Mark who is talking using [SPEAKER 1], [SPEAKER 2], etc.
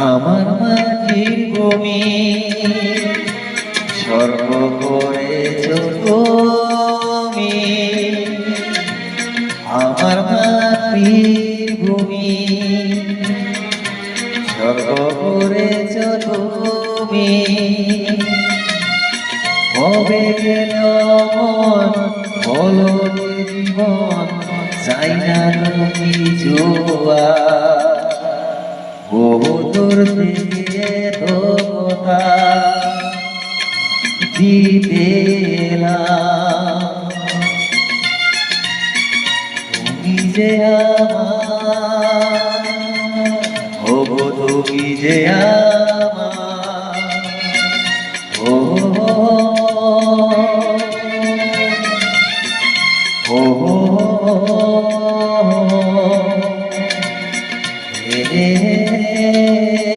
[SPEAKER 1] আমার মাটির ভূমি স্বর্গ করেছ তুমি, আমার মাটির ভূমি স্বর্গ করেছ তুমি। হবে গেল মন বলো জীবন, চাই না তুমি জোয়া বহু দূর থেকে তো কথা দিতে এলাম। তুমি যে আমার, তুমি যে আমার।